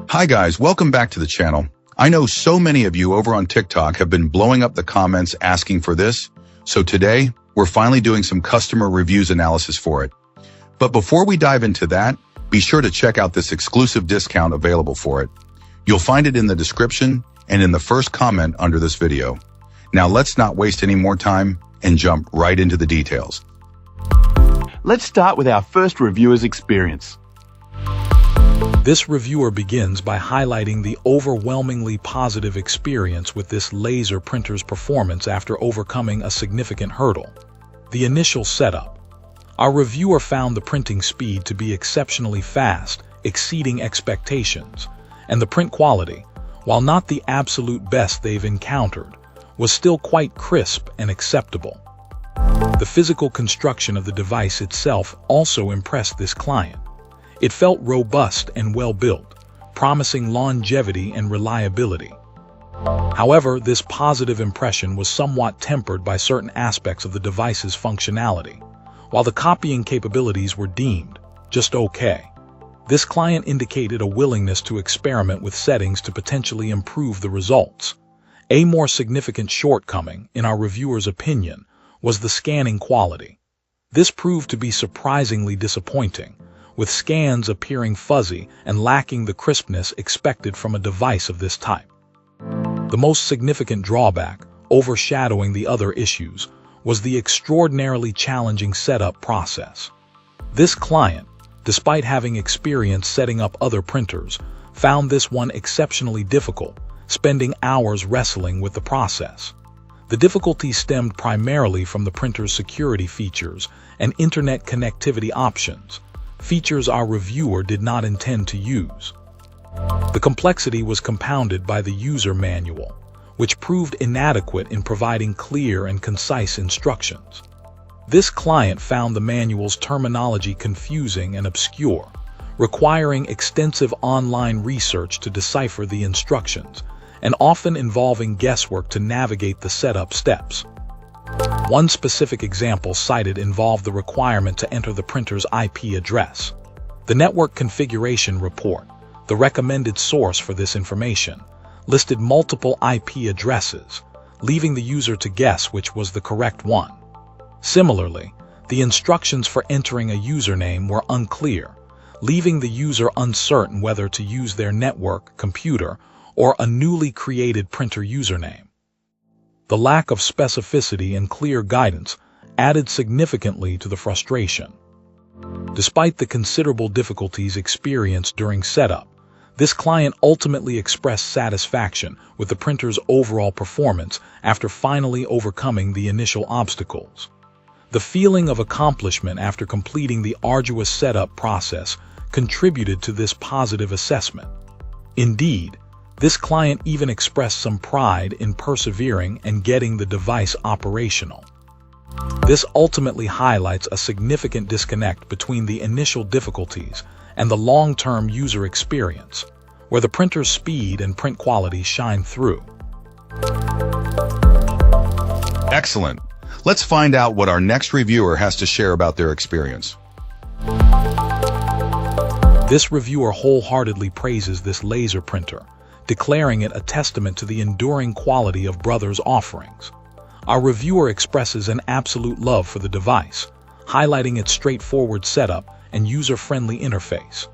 Hi guys, welcome back to the channel. I know so many of you over on TikTok have been blowing up the comments asking for this, so today we're finally doing some customer reviews analysis for it. But before we dive into that, be sure to check out this exclusive discount available for it. You'll find it in the description and in the first comment under this video. Now let's not waste any more time and jump right into the details. Let's start with our first reviewer's experience. This reviewer begins by highlighting the overwhelmingly positive experience with this laser printer's performance after overcoming a significant hurdle: the initial setup. Our reviewer found the printing speed to be exceptionally fast, exceeding expectations, and the print quality, while not the absolute best they've encountered, was still quite crisp and acceptable. The physical construction of the device itself also impressed this client. It felt robust and well-built, promising longevity and reliability. However, this positive impression was somewhat tempered by certain aspects of the device's functionality. While the copying capabilities were deemed just okay, this client indicated a willingness to experiment with settings to potentially improve the results. A more significant shortcoming, in our reviewer's opinion, was the scanning quality. This proved to be surprisingly disappointing, with scans appearing fuzzy and lacking the crispness expected from a device of this type. The most significant drawback, overshadowing the other issues, was the extraordinarily challenging setup process. This client, despite having experience setting up other printers, found this one exceptionally difficult, spending hours wrestling with the process. The difficulty stemmed primarily from the printer's security features and internet connectivity options, features our reviewer did not intend to use. The complexity was compounded by the user manual, which proved inadequate in providing clear and concise instructions. This client found the manual's terminology confusing and obscure, requiring extensive online research to decipher the instructions, and often involving guesswork to navigate the setup steps. One specific example cited involved the requirement to enter the printer's IP address. The network configuration report, the recommended source for this information, listed multiple IP addresses, leaving the user to guess which was the correct one. Similarly, the instructions for entering a username were unclear, leaving the user uncertain whether to use their network, computer, or a newly created printer username. The lack of specificity and clear guidance added significantly to the frustration. Despite the considerable difficulties experienced during setup, this client ultimately expressed satisfaction with the printer's overall performance after finally overcoming the initial obstacles. The feeling of accomplishment after completing the arduous setup process contributed to this positive assessment. Indeed, this client even expressed some pride in persevering and getting the device operational. This ultimately highlights a significant disconnect between the initial difficulties and the long-term user experience, where the printer's speed and print quality shine through. Excellent. Let's find out what our next reviewer has to share about their experience. This reviewer wholeheartedly praises this laser printer, declaring it a testament to the enduring quality of Brother's offerings. Our reviewer expresses an absolute love for the device, highlighting its straightforward setup and user-friendly interface.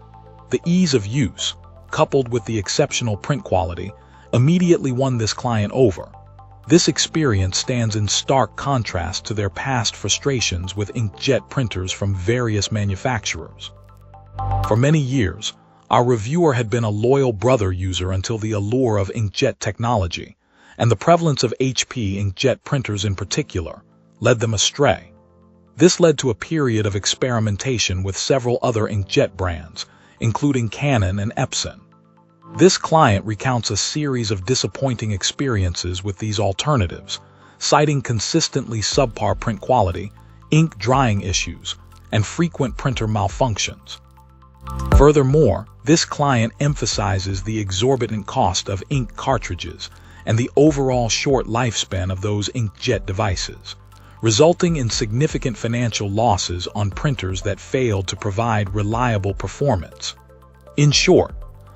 The ease of use, coupled with the exceptional print quality, immediately won this client over. This experience stands in stark contrast to their past frustrations with inkjet printers from various manufacturers. For many years, our reviewer had been a loyal Brother user until the allure of inkjet technology, and the prevalence of HP inkjet printers in particular, led them astray. This led to a period of experimentation with several other inkjet brands, including Canon and Epson. This client recounts a series of disappointing experiences with these alternatives, citing consistently subpar print quality, ink drying issues, and frequent printer malfunctions. Furthermore, this client emphasizes the exorbitant cost of ink cartridges and the overall short lifespan of those inkjet devices, resulting in significant financial losses on printers that failed to provide reliable performance. In short,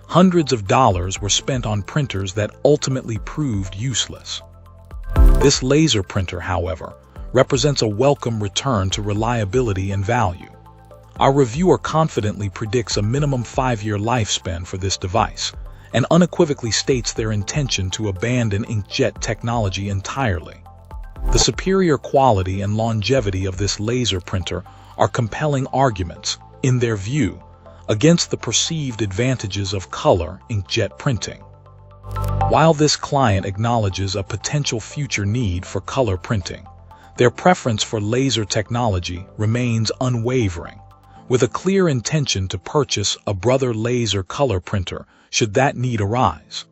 Hundreds of dollars were spent on printers that ultimately proved useless. This laser printer, however, represents a welcome return to reliability and value. Our reviewer confidently predicts a minimum 5-year lifespan for this device, and unequivocally states their intention to abandon inkjet technology entirely. The superior quality and longevity of this laser printer are compelling arguments, in their view, against the perceived advantages of color inkjet printing. While this client acknowledges a potential future need for color printing, their preference for laser technology remains unwavering, with a clear intention to purchase a Brother laser color printer should that need arise.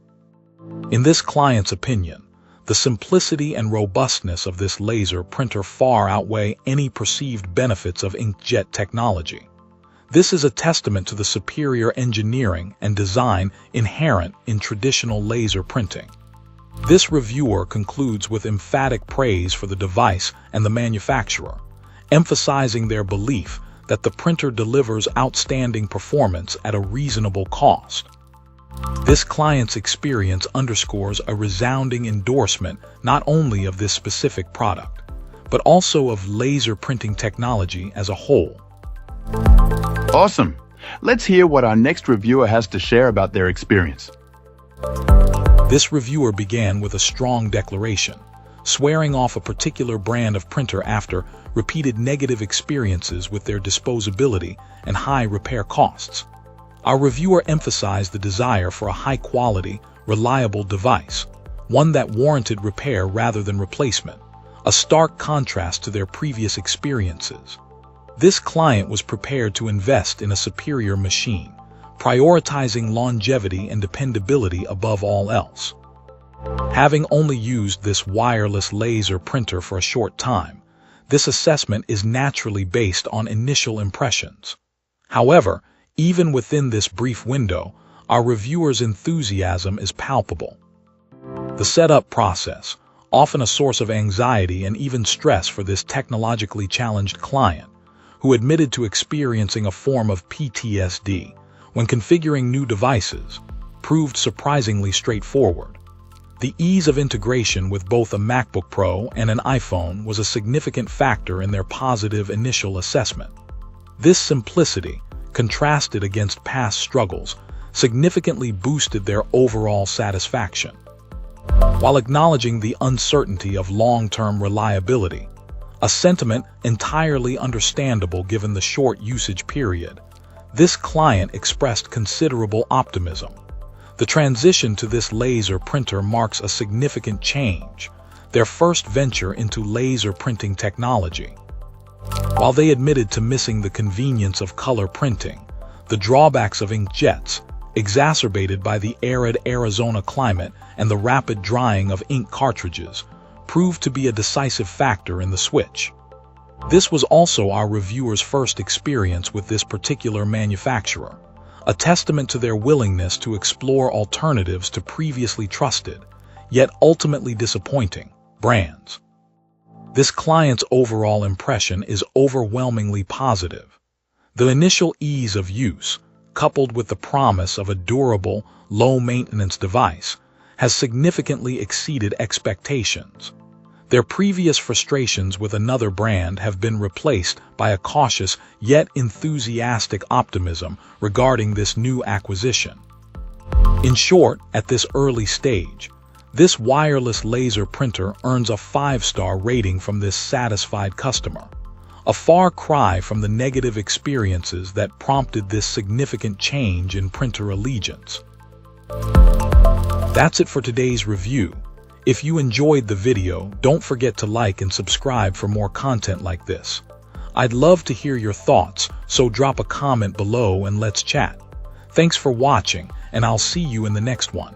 In this client's opinion, the simplicity and robustness of this laser printer far outweigh any perceived benefits of inkjet technology. This is a testament to the superior engineering and design inherent in traditional laser printing. This reviewer concludes with emphatic praise for the device and the manufacturer, emphasizing their belief that the printer delivers outstanding performance at a reasonable cost. This client's experience underscores a resounding endorsement not only of this specific product, but also of laser printing technology as a whole. Awesome! Let's hear what our next reviewer has to share about their experience. This reviewer began with a strong declaration, swearing off a particular brand of printer after repeated negative experiences with their disposability and high repair costs. Our reviewer emphasized the desire for a high-quality, reliable device, one that warranted repair rather than replacement, a stark contrast to their previous experiences. This client was prepared to invest in a superior machine, prioritizing longevity and dependability above all else. Having only used this wireless laser printer for a short time, this assessment is naturally based on initial impressions. However, even within this brief window, our reviewer's enthusiasm is palpable. The setup process, often a source of anxiety and even stress for this technologically challenged client, who admitted to experiencing a form of PTSD when configuring new devices, proved surprisingly straightforward. The ease of integration with both a MacBook Pro and an iPhone was a significant factor in their positive initial assessment. This simplicity, contrasted against past struggles, significantly boosted their overall satisfaction. While acknowledging the uncertainty of long-term reliability, a sentiment entirely understandable given the short usage period, this client expressed considerable optimism. The transition to this laser printer marks a significant change, their first venture into laser printing technology. While they admitted to missing the convenience of color printing, the drawbacks of inkjets, exacerbated by the arid Arizona climate and the rapid drying of ink cartridges, proved to be a decisive factor in the switch. This was also our reviewer's first experience with this particular manufacturer, a testament to their willingness to explore alternatives to previously trusted, yet ultimately disappointing, brands. This client's overall impression is overwhelmingly positive. The initial ease of use, coupled with the promise of a durable, low-maintenance device, has significantly exceeded expectations. Their previous frustrations with another brand have been replaced by a cautious yet enthusiastic optimism regarding this new acquisition. In short, at this early stage, this wireless laser printer earns a 5-star rating from this satisfied customer, a far cry from the negative experiences that prompted this significant change in printer allegiance. That's it for today's review. If you enjoyed the video, don't forget to like and subscribe for more content like this. I'd love to hear your thoughts, so drop a comment below and let's chat. Thanks for watching, and I'll see you in the next one.